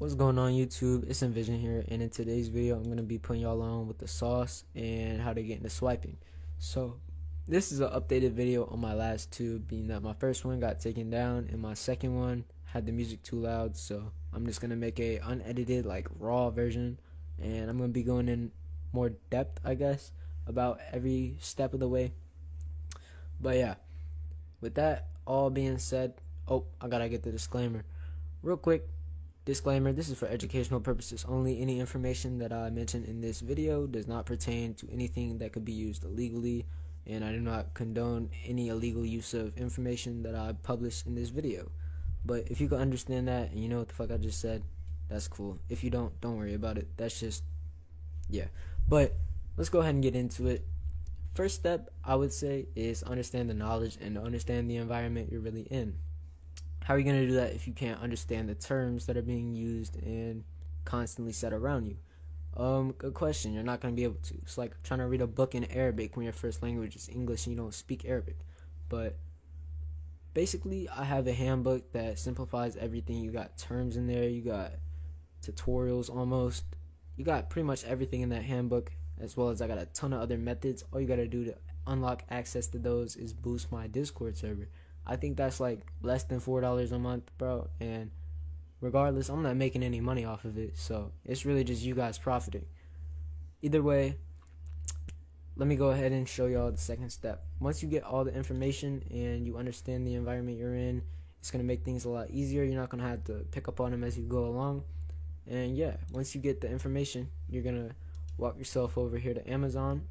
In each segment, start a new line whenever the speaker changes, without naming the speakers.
What's going on YouTube? It's Envision here, and in today's video I'm going to be putting y'all on with the sauce and how to get into swiping. So this is an updated video on my last two, being that my first one got taken down and my second one had the music too loud, so I'm just going to make a unedited, like, raw version, and I'm going to be going in more depth, I guess, about every step of the way. But yeah, with that all being said, I gotta get the disclaimer real quick. Disclaimer, this is for educational purposes only. Any information that I mention in this video does not pertain to anything that could be used illegally, and I do not condone any illegal use of information that I publish in this video. But if you can understand that and you know what the fuck I just said, that's cool. If you don't worry about it. That's just, yeah. But let's go ahead and get into it. First step, I would say, is understand the knowledge and understand the environment you're really in. How are you going to do that if you can't understand the terms that are being used and constantly said around you? Good question. You're not going to be able to. It's like trying to read a book in Arabic when your first language is English and you don't speak Arabic. But basically, I have a handbook that simplifies everything. You got terms in there, you got tutorials almost. You got pretty much everything in that handbook, as well as I got a ton of other methods. All you got to do to unlock access to those is boost my Discord server. I think that's like less than $4 a month, bro, and regardless, I'm not making any money off of it, so it's really just you guys profiting. Either way, let me go ahead and show y'all the second step. Once you get all the information and you understand the environment you're in, it's going to make things a lot easier. You're not going to have to pick up on them as you go along. And yeah, once you get the information, you're going to walk yourself over here to Amazon.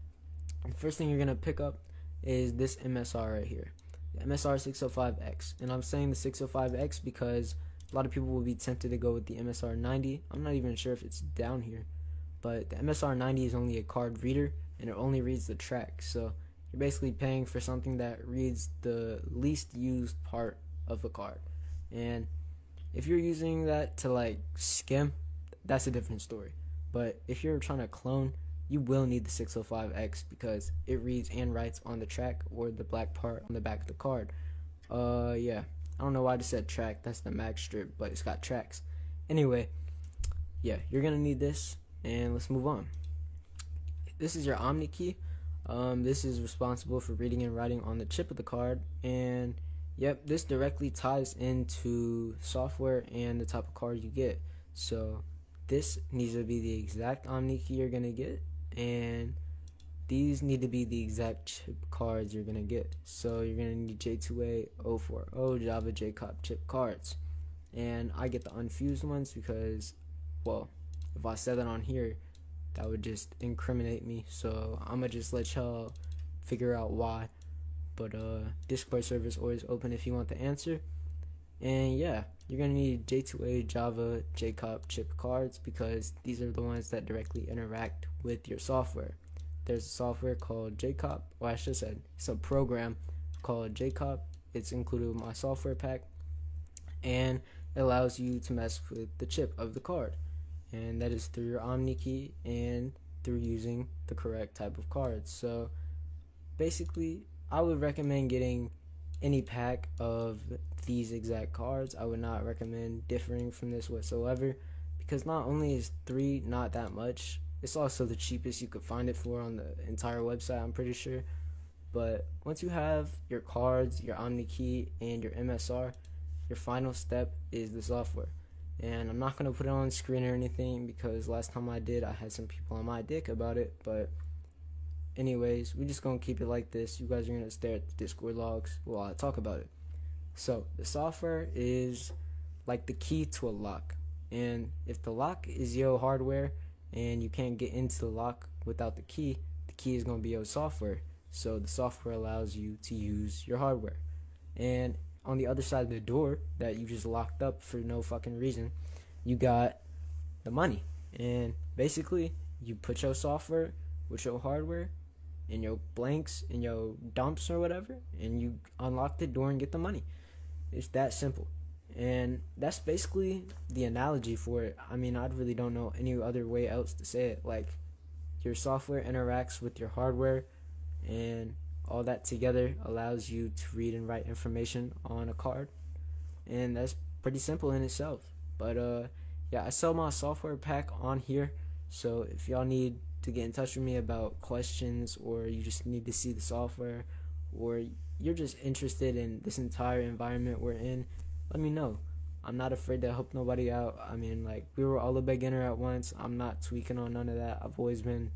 The first thing you're going to pick up is this MSR right here. The MSR 605X, and I'm saying the 605X because a lot of people will be tempted to go with the MSR 90. I'm not even sure if it's down here, but the MSR 90 is only a card reader and it only reads the track, so you're basically paying for something that reads the least used part of a card. And if you're using that to like skim, that's a different story. But if you're trying to clone, you will need the 605X because it reads and writes on the track or the black part on the back of the card. Yeah, I don't know why I just said track. That's the mag strip, but it's got tracks. Anyway, yeah, you're gonna need this, and let's move on. This is your Omni key. This is responsible for reading and writing on the chip of the card, and yep, this directly ties into software and the type of card you get. So this needs to be the exact Omni key you're gonna get, and these need to be the exact chip cards you're gonna get. So you're gonna need J2A 040 Java JCOP chip cards, and I get the unfused ones because, well, if I said that on here, that would just incriminate me. So I'm gonna just let y'all figure out why. But Discord server is always open if you want the answer. And yeah, you're gonna need J2A Java JCOP chip cards because these are the ones that directly interact with your software. There's a software called JCOP, or I should say it's a program called JCOP. It's included with my software pack, and it allows you to mess with the chip of the card, and that is through your Omni key and through using the correct type of cards. So basically, I would recommend getting any pack of these exact cards. I would not recommend differing from this whatsoever, because not only is 3 not that much, it's also the cheapest you could find it for on the entire website, I'm pretty sure. But once you have your cards, your Omni key, and your MSR, your final step is the software. And I'm not going to put it on screen or anything because last time I did, I had some people on my dick about it. But anyways, we're just going to keep it like this. You guys are going to stare at the Discord logs while I talk about it. So the software is like the key to a lock. And if the lock is your hardware and you can't get into the lock without the key is going to be your software. So the software allows you to use your hardware. And on the other side of the door that you just locked up for no fucking reason, you got the money. And basically, you put your software with your hardware and your blanks and your dumps or whatever, and you unlock the door and get the money. It's that simple. And that's basically the analogy for it. I mean, I really don't know any other way else to say it. Like, your software interacts with your hardware, and all that together allows you to read and write information on a card. And that's pretty simple in itself. But yeah, I sell my software pack on here. So if y'all need to get in touch with me about questions, or you just need to see the software, or you're just interested in this entire environment we're in, let me know. I'm not afraid to help nobody out. I mean, like, we were all a beginner at once. I'm not tweaking on none of that. I've always been,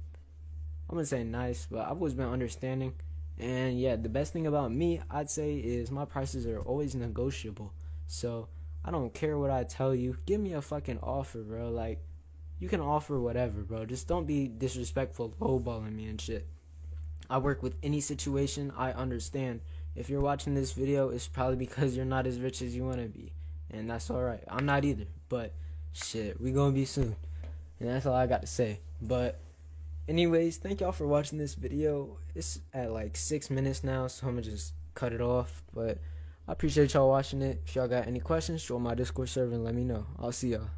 I'm gonna say nice, but I've always been understanding. And yeah, the best thing about me, I'd say, is my prices are always negotiable. So I don't care what I tell you. Give me a fucking offer, bro. Like, you can offer whatever, bro. Just don't be disrespectful, lowballing me and shit. I work with any situation. I understand. If you're watching this video, it's probably because you're not as rich as you want to be. And that's alright. I'm not either. But shit, we gonna be soon. And that's all I got to say. But anyways, thank y'all for watching this video. It's at like 6 minutes now, so I'm gonna just cut it off. But I appreciate y'all watching it. If y'all got any questions, join my Discord server and let me know. I'll see y'all.